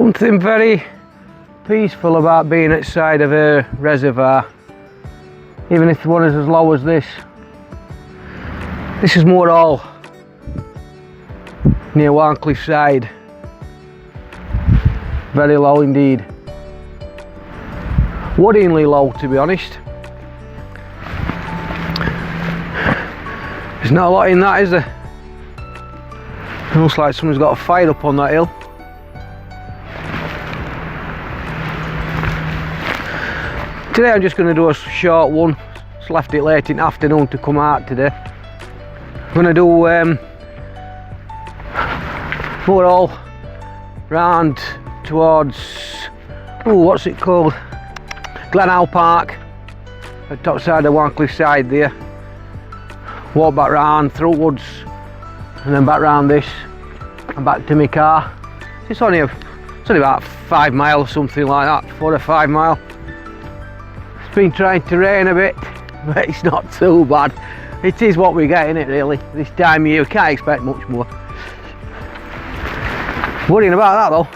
Something very peaceful about being at the side of a reservoir, even if the one is as low as this. This is more all near Warncliffe side. Very low indeed. Worryingly low, to be honest. There's not a lot in that, is there? It looks like someone's got a fire up on that hill. Today I'm just going to do a short one. Just left it late in the afternoon to come out today. I'm going to do more all round towards, what's it called? Glen Park, at the top side of Warncliffe side there. Walk back round through woods and then back round this and back to my car. It's only about 5 miles, something like that, 4 or 5 miles. It's been trying to rain a bit, but it's not too bad. It is what we get, innit, really. This time of year, we can't expect much more. Worrying about that though.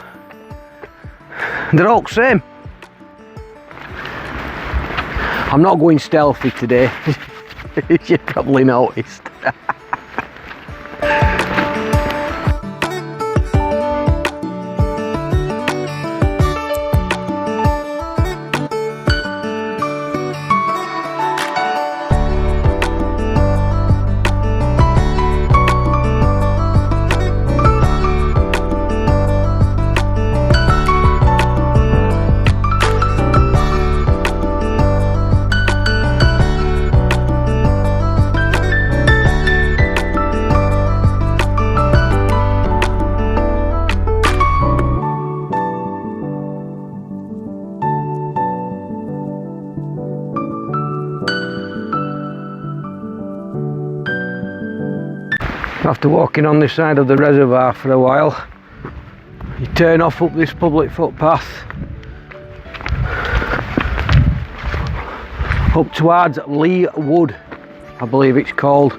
They're all the same. I'm not going stealthy today, as you probably noticed. After walking on this side of the reservoir for a while, you turn off up this public footpath up towards Lee Wood, I believe it's called,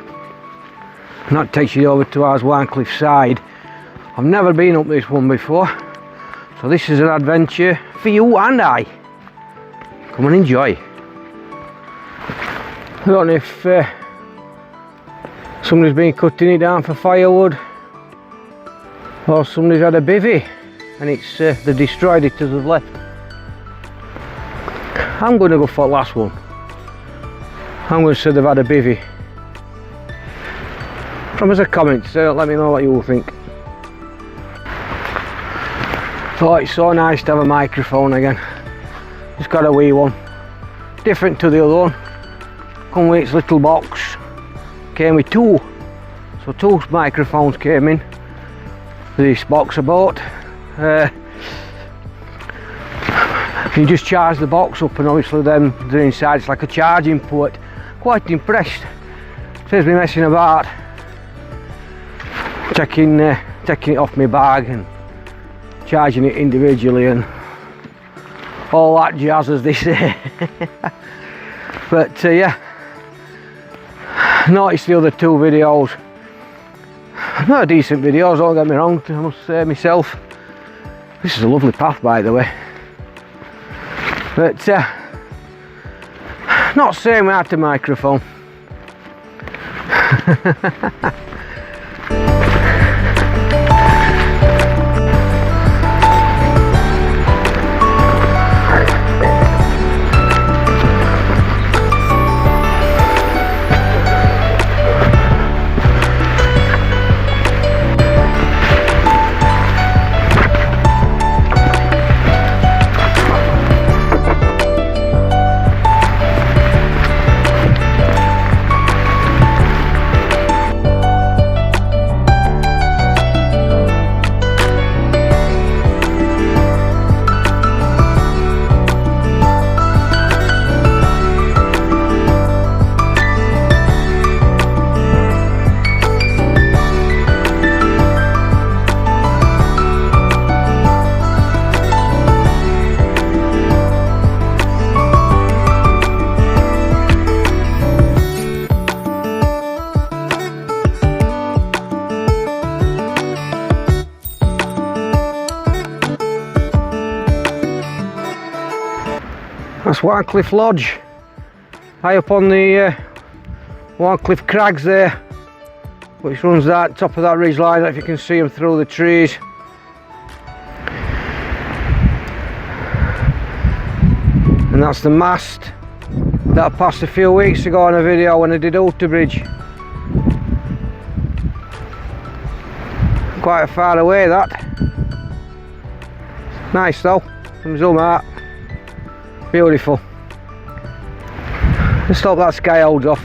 and that takes you over towards Warncliffe side. I've never been up this one before, so this is an adventure for you and I. Come and enjoy. I don't know if somebody's been cutting it down for firewood, or somebody's had a bivvy and it's they destroyed it as they've left. I'm going to go for the last one. I'm going to say they've had a bivvy. From us a comment, so let me know what you all think. Oh, it's so nice to have a microphone again. Just got a wee one, different to the other one. Come with its little box. Came with two, so two microphones came in this box I bought. You just charge the box up, and obviously then they're inside. It's like a charging port. Quite impressed. Saves me messing about, taking it off my bag and charging it individually and all that jazz, as they say. But yeah. Noticed the other two videos, not decent videos, don't get me wrong, I must say myself. This is a lovely path, by the way, but not same without the microphone. That's Warncliffe Lodge, high up on the Warncliffe Crags there, which runs that top of that ridge line, if you can see them through the trees. And that's the mast that I passed a few weeks ago on a video when I did Outer Bridge. Quite far away that. Nice though, from zoom out. Beautiful. Just hope that sky holds off.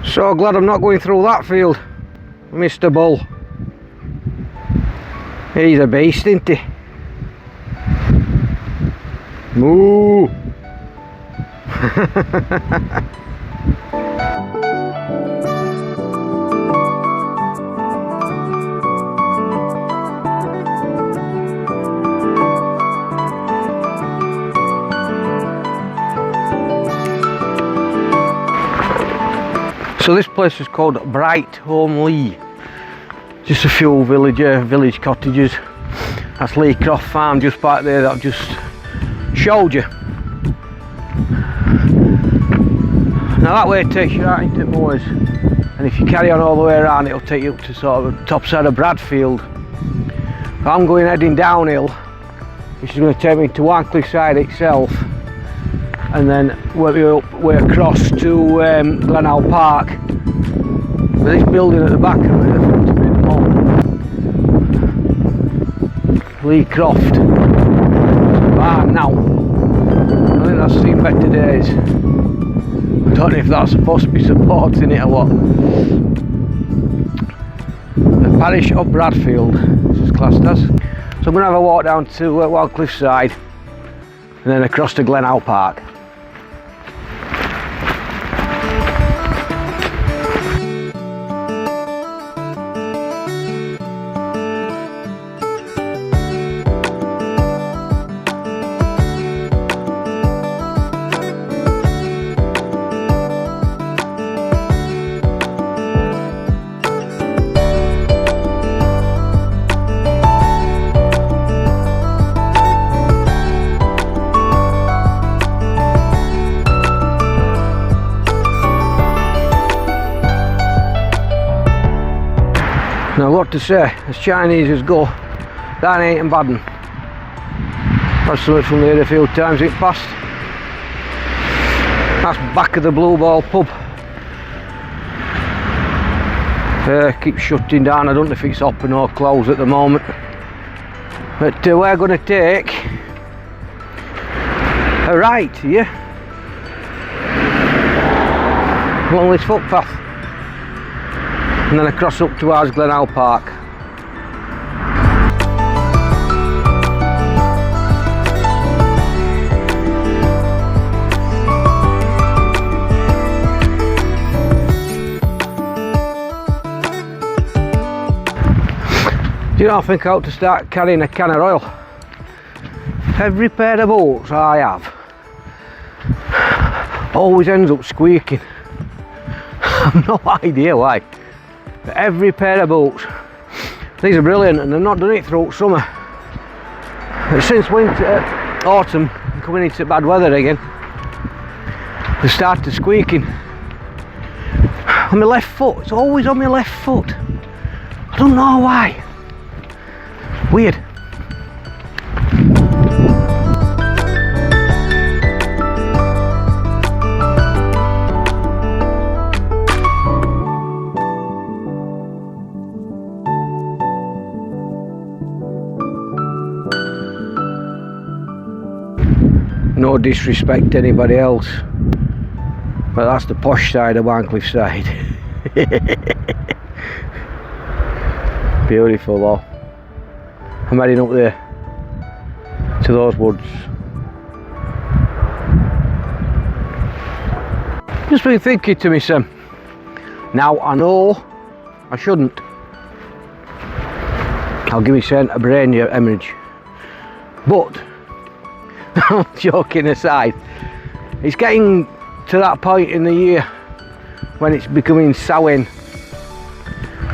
So glad I'm not going through that field, Mr. Bull. He's a beast, isn't he? Moo! So this place is called Bright Home Lee. Just a few village cottages. That's Lee Croft Farm just back there that I've just showed you. Now that way takes you right into Moors, and if you carry on all the way around it'll take you up to sort of the top side of Bradfield. But I'm going heading downhill, which is going to take me to Warncliffe side itself, and then work way across to Glen Park. But this building at the back of it, the front of it, Lee Croft barn now. I think that's seen better days. I don't know if that's supposed to be supporting it or what. The parish of Bradfield, this is classed as. So I'm going to have a walk down to Warncliffe side and then across to Glen Park. Now what to say, as Chinese as go, that ain't bad. That's something from there a few times it passed. That's back of the Blue Ball pub. Keeps shutting down, I don't know if it's open or closed at the moment. But we're going to take a right here along this footpath, and then across up towards Glen Park. Do you know, I think I ought to start carrying a can of oil. Every pair of boots I have always ends up squeaking. I've no idea why. But every pair of boots, these are brilliant, and they've not done it through summer. But since winter, autumn, coming into bad weather again, they started squeaking. On my left foot, it's always on my left foot. I don't know why. Weird. No disrespect to anybody else, but that's the posh side of Warncliffe side. Beautiful though. I'm heading up there to those woods. Just been thinking to myself, now I know I shouldn't. I'll give myself a brain hemorrhage, but joking aside, it's getting to that point in the year when it's becoming Samhain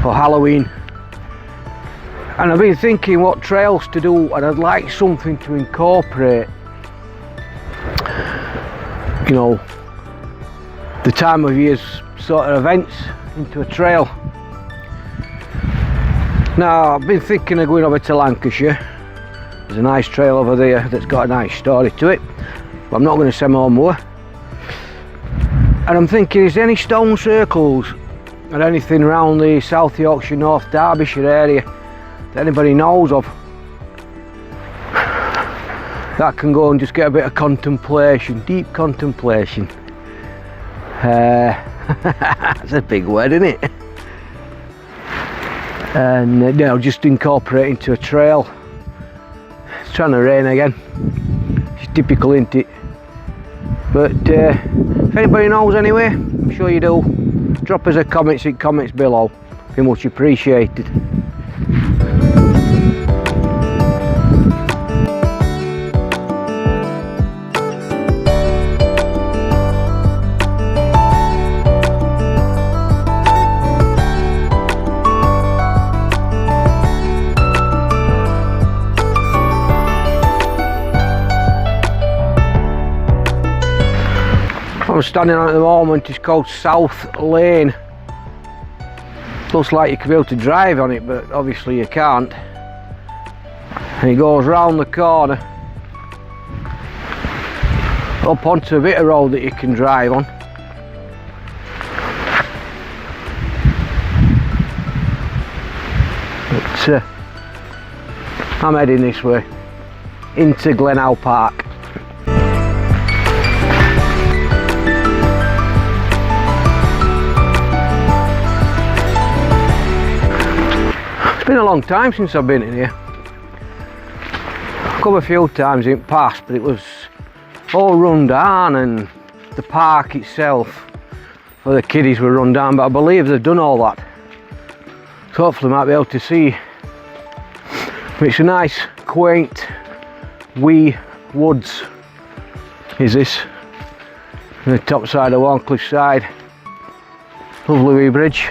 or Halloween, And I've been thinking what trails to do, and I'd like something to incorporate, you know, the time of year's sort of events into a trail. Now I've been thinking of going over to Lancashire. There's a nice trail over there that's got a nice story to it, but I'm not going to say more. And I'm thinking, is there any stone circles or anything around the South Yorkshire, North Derbyshire area that anybody knows of that can go and just get a bit of contemplation, deep contemplation. That's a big word, isn't it? And you know, just incorporate into a trail. It's trying to rain again. It's typical, isn't it? But if anybody knows anyway, I'm sure you do, drop us a comment in comments below. Be much appreciated. I'm standing on at the moment is called South Lane. Looks like you could be able to drive on it, but obviously you can't. And it goes round the corner up onto a bit of road that you can drive on. But I'm heading this way into Glen Howe Park. It's been a long time since I've been in here. I've come a few times in the past, but it was all run down, and the park itself for the kiddies were run down, but I believe they've done all that. So hopefully I might be able to see. But it's a nice, quaint, wee woods is this. On the top side of Warncliffe side. Lovely wee bridge.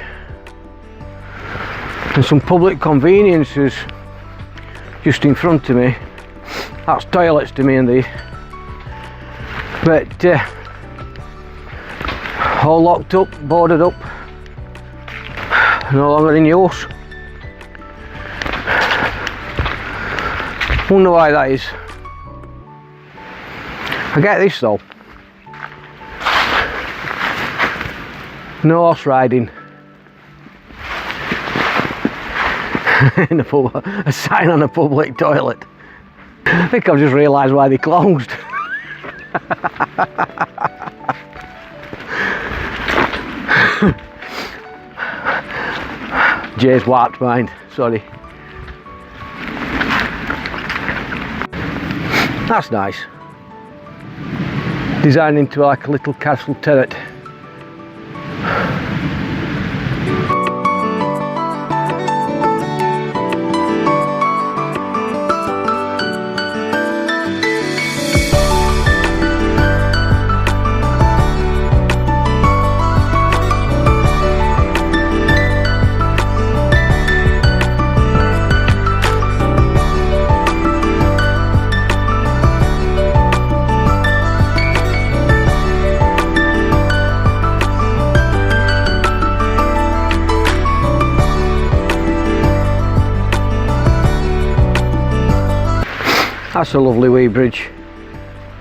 And some public conveniences just in front of me. That's toilets to me and these. But all locked up, boarded up, no longer in use. Wonder why that is. I get this though. No horse riding. In a, a sign on a public toilet. I think I've just realised why they closed. Jay's warped mind, sorry. That's nice. Designed into like a little castle turret. That's a lovely wee bridge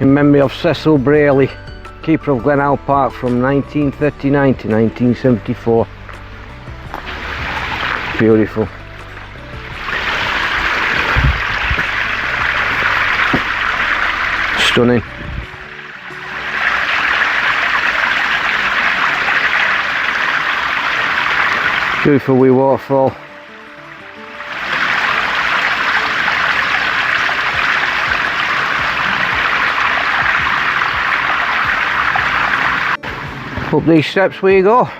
in memory of Cecil Brayley, keeper of Glen Howe Park from 1939 to 1974. Beautiful. Stunning. Beautiful wee waterfall. Up these steps we go.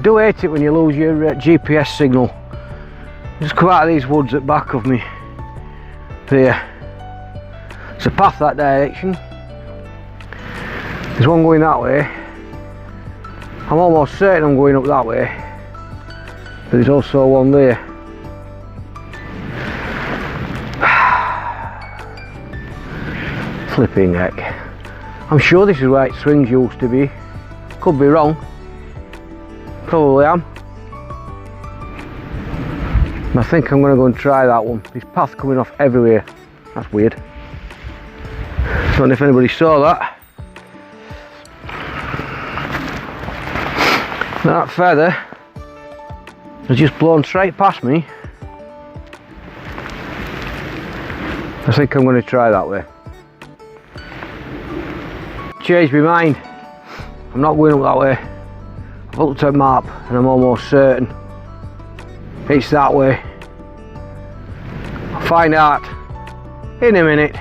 do hate it when you lose your GPS signal. Just come out of these woods at back of me. There. It's a path that direction. There's one going that way. I'm almost certain I'm going up that way. But there's also one there. Flipping heck. I'm sure this is where it swings used to be. Could be wrong. Probably am. I think I'm going to go and try that one. This path coming off everywhere. That's weird. Don't know if anybody saw that. That feather has just blown straight past me. I think I'm going to try that way. Changed my mind. I'm not going up that way. I've looked at the map and I'm almost certain it's that way. I'll find out in a minute.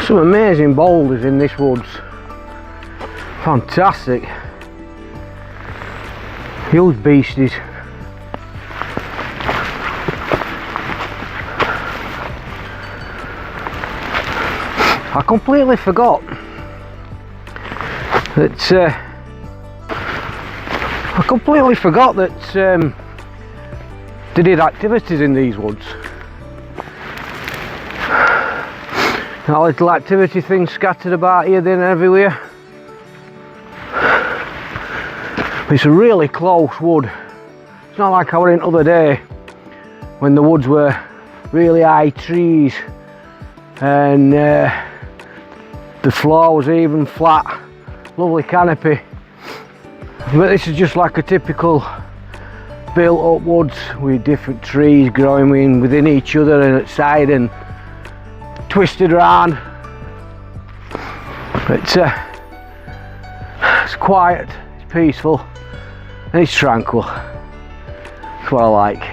Some amazing boulders in this woods. Fantastic. Huge beasties. I completely forgot that they did activities in these woods. That little activity thing scattered about here, then everywhere. It's a really close wood. It's not like I were in other day when the woods were really high trees and the floor was even flat, lovely canopy. But this is just like a typical built up woods with different trees growing within each other and outside and twisted around. But it's quiet, it's peaceful and it's tranquil. That's what I like.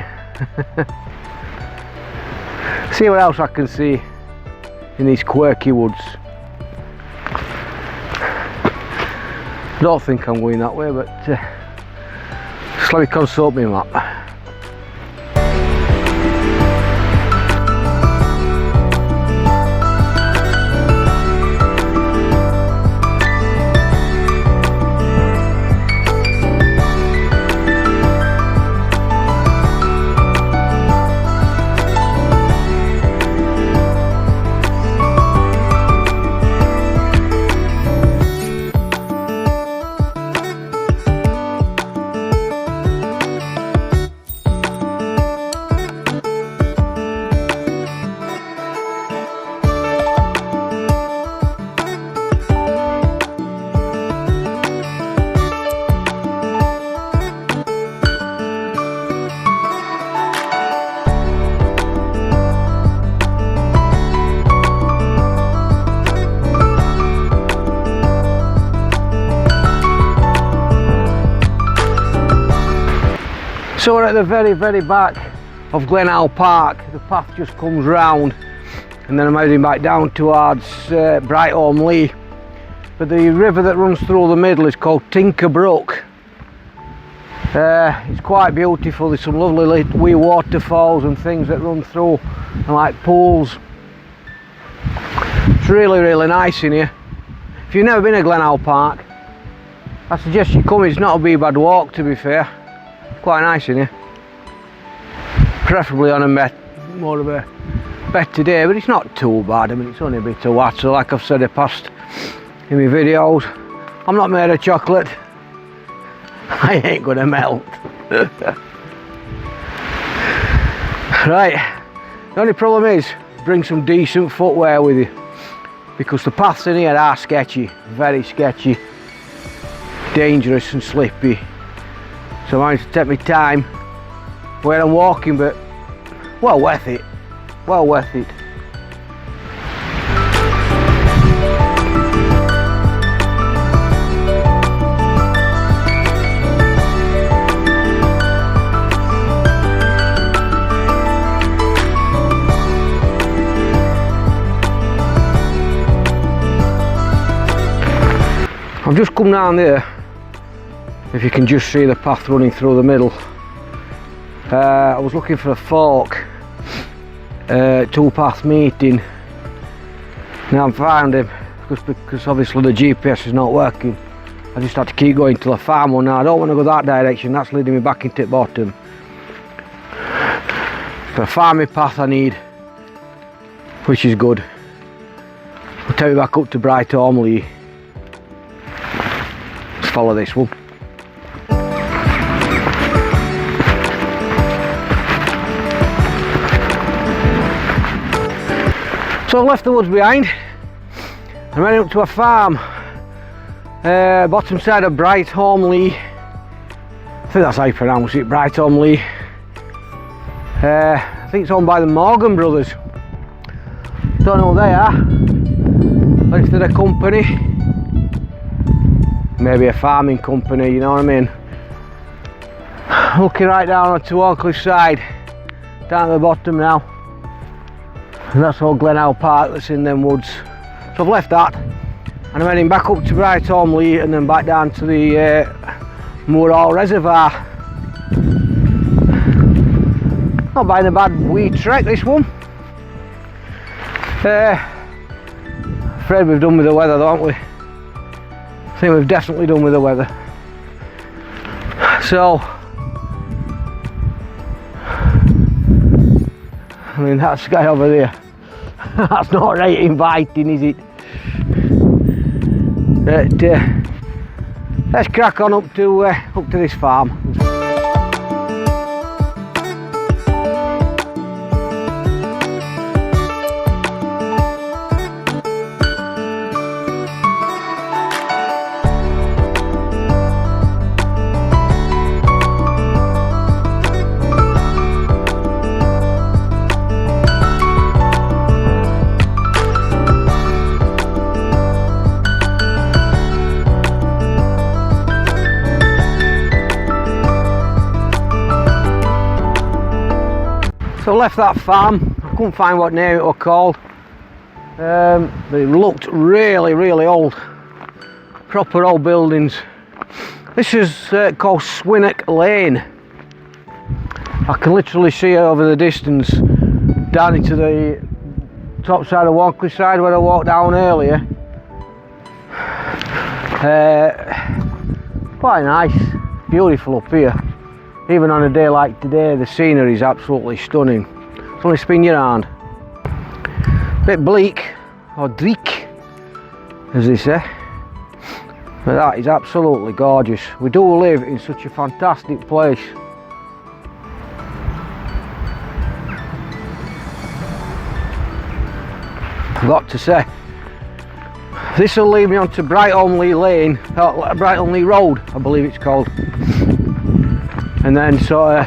See what else I can see in these quirky woods. I don't think I'm going that way, but just let me consult my map. So we're at the very back of Glen Park. The path just comes round and then I'm heading back down towards Brightholme Lee. But the river that runs through the middle is called Tinker Brook, It's quite beautiful. There's some lovely wee waterfalls and things that run through, and like pools. It's really nice in here. If you've never been to Glen Park, I suggest you come. It's not a wee bad walk, to be fair. It's quite nice in here. Preferably on a more of a better day, but it's not too bad. I mean, it's only a bit of water. So like I've said in the past in my videos, I'm not made of chocolate. I ain't gonna melt. Right, the only problem is bring some decent footwear with you, because the paths in here are sketchy, very sketchy, dangerous and slippy. So I need to take my time where I'm walking, but well worth it, well worth it. I've just come down there, if you can just see the path running through the middle. I was looking for a fork, two path meeting. Now I found him, because obviously the GPS is not working. I just had to keep going till I found one. Now I don't want to go that direction, that's leading me back into the bottom. But I found my path I need, which is good. I'll take me back up to Bright Ormley. Let's follow this one. So I've left the woods behind. I'm heading up to a farm, bottom side of Bright Ormley. I think that's how you pronounce it, Bright Ormley. I think it's owned by the Morgan brothers. Don't know who they are, but if they're a company, maybe a farming company, you know what I mean. Looking right down onto Warncliffe side, down at the bottom now. And that's all Glen Park that's in them woods. So I've left that, and I'm heading back up to Bright Ormley and then back down to the Moorall Reservoir. Not by a bad wee trek, this one. Afraid we've done with the weather, don't we? I think we've definitely done with the weather. So, I mean, that sky over there, that's not right inviting, is it? But let's crack on up to this farm. So I left that farm. I couldn't find what name it was called, but it looked really old, proper old buildings. This is called Swinnock Lane. I can literally see it over the distance down into the top side of Warncliffe side where I walked down earlier. Quite nice, beautiful up here. Even on a day like today, the scenery is absolutely stunning. It's only spin your hand. Bit bleak, or dreek, as they say. But that is absolutely gorgeous. We do live in such a fantastic place. I've got to say, this will lead me on to Bright Ormley Lane, Bright Ormley Road, I believe it's called. And then sort of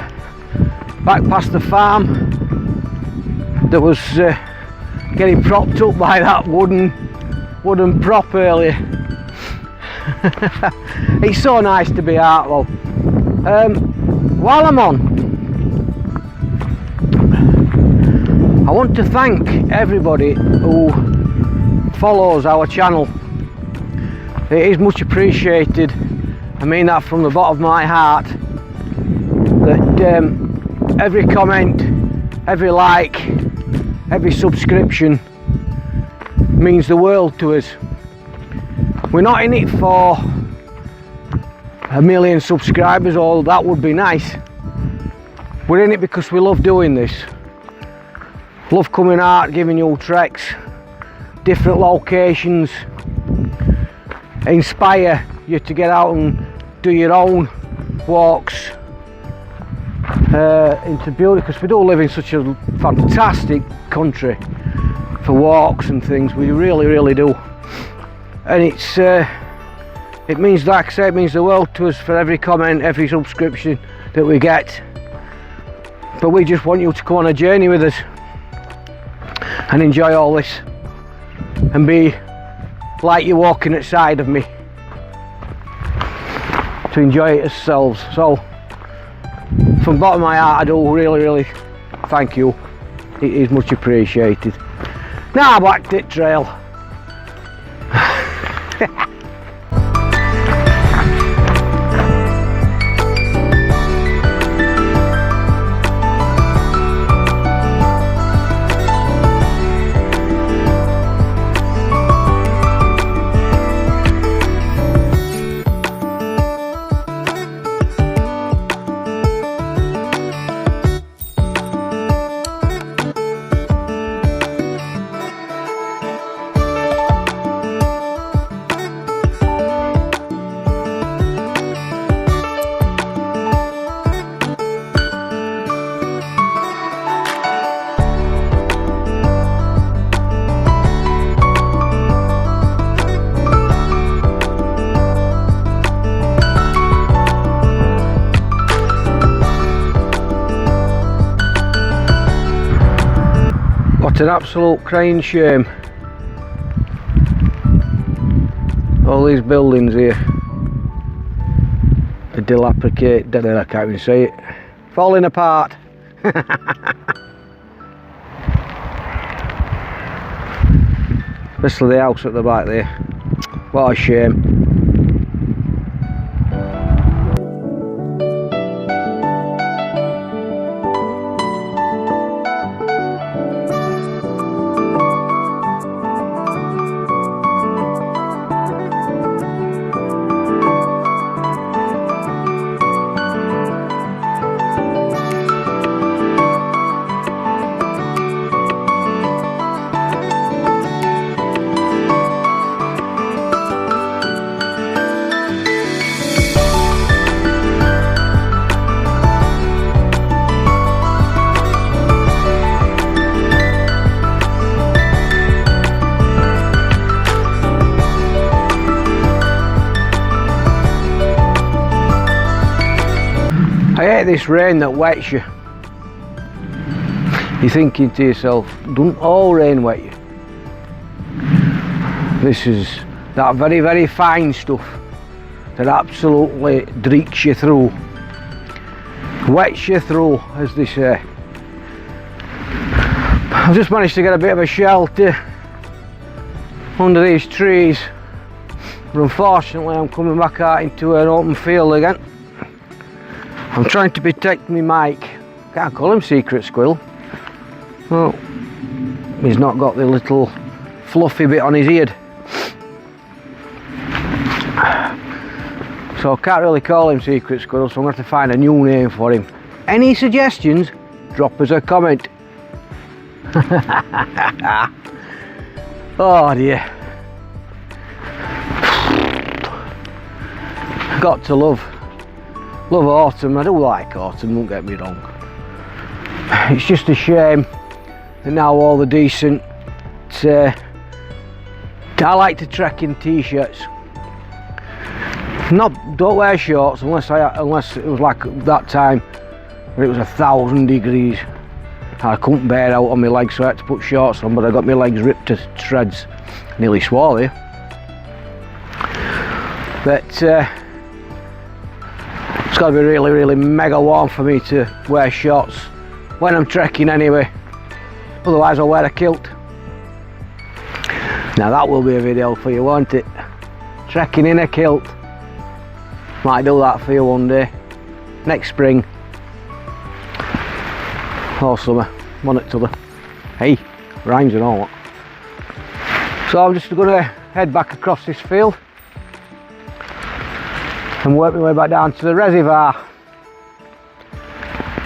back past the farm that was getting propped up by that wooden prop earlier. It's so nice to be out though. While I'm on, I want to thank everybody who follows our channel. It is much appreciated. I mean that from the bottom of my heart. that every comment, every like, every subscription means the world to us. We're not in it for 1 million subscribers, or that would be nice. We're in it because we love doing this. Love coming out, giving you treks, different locations, inspire you to get out and do your own walks into beauty, because we do live in such a fantastic country for walks and things. We really do, and it means, like I say, it means the world to us for every comment, every subscription that we get. But we just want you to come on a journey with us and enjoy all this and be like you're walking outside of me, to enjoy it ourselves. So from the bottom of my heart, I do really thank you. It is much appreciated. Now back to the trail. What an absolute crying shame. All these buildings here are dilapidated, I can't even say it, falling apart. Especially the house at the back there. What a shame. I hate this rain that wets you. You're thinking to yourself, don't all rain wet you? This is that very fine stuff that absolutely dreeks you through, wets you through, as they say. I've just managed to get a bit of a shelter under these trees, but unfortunately I'm coming back out into an open field again. I'm trying to protect my mic. Can't call him Secret Squirrel. Well, he's not got the little fluffy bit on his head, so I can't really call him Secret Squirrel, so I'm going to have to find a new name for him. Any suggestions? Drop us a comment. Oh dear. Got to love autumn. I do like autumn, don't get me wrong. It's just a shame that now all the decent I like to trek in t-shirts. Don't wear shorts unless it was like that time where it was 1,000 degrees. I couldn't bear out on my legs, so I had to put shorts on, but I got my legs ripped to shreds. Nearly swore there. But it's got to be really mega warm for me to wear shorts when I'm trekking anyway. Otherwise I'll wear a kilt. Now that will be a video for you, won't it? Trekking in a kilt. Might do that for you one day. Next spring. all summer, one at t'other. Hey, rhymes and all that. So I'm just going to head back across this field and work my way back down to the reservoir.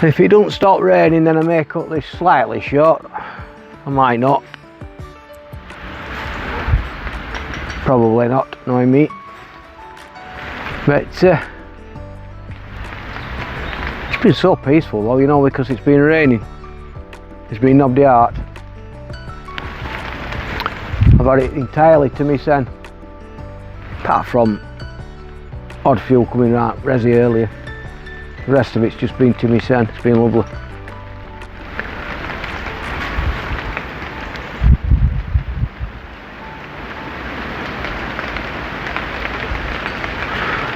If it don't stop raining, then I may cut this slightly short. I might not. Probably not, knowing me. But it's been so peaceful though, you know, because it's been raining. It's been nobody out. I've had it entirely to myself, apart from odd few coming out resi earlier. The rest of it's just been to myself. It's been lovely.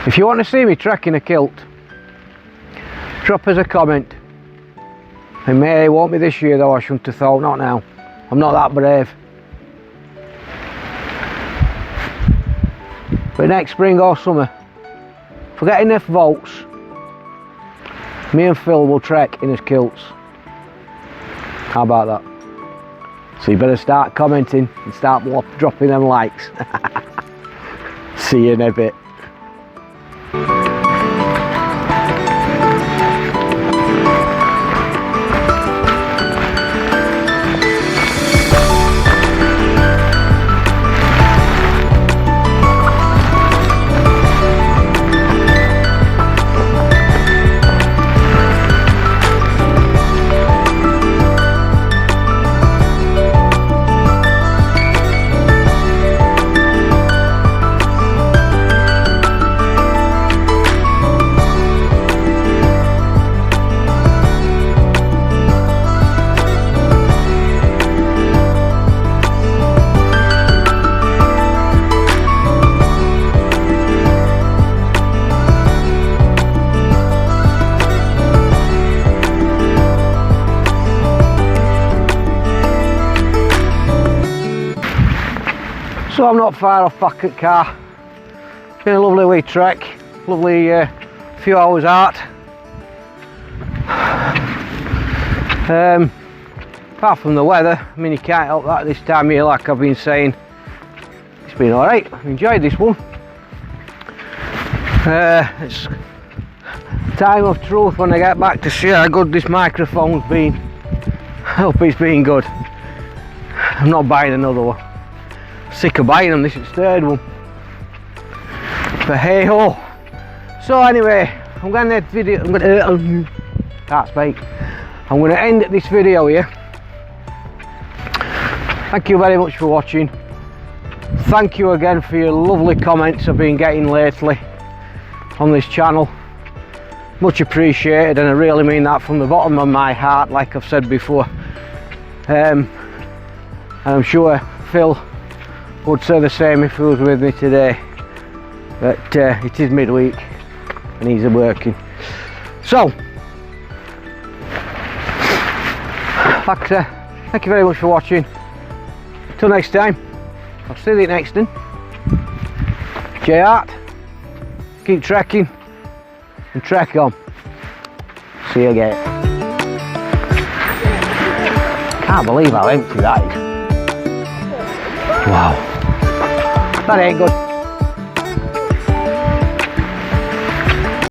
If you want to see me trekking a kilt, drop us a comment. It won't be this year though, I shouldn't have thought, not now. I'm not that brave. But next spring or summer, if we get enough votes, me and Phil will trek in his kilts. How about that? So you better start commenting and start dropping them likes. See you in a bit. So I'm not far off back at car. It's been a lovely wee trek, lovely few hours out. Apart from the weather, I mean you can't help that this time of year, like I've been saying. It's been alright, I've enjoyed this one. It's time of truth when I get back to see how good this microphone's been. I hope it's been good. I'm not buying another one. Sick of buying them, this is the third one. But hey ho. So anyway, I'm going to end video. Can't speak. I'm going to end this video here. Thank you very much for watching. Thank you again for your lovely comments I've been getting lately on this channel. Much appreciated, and I really mean that from the bottom of my heart, like I've said before. And I'm sure Phil would say the same if he was with me today, but it is midweek and he's working. So thank you very much for watching. Till next time, I'll see you next one. J-Art, keep trekking and trek on. See you again. Can't believe how empty that is. Wow. That ain't good.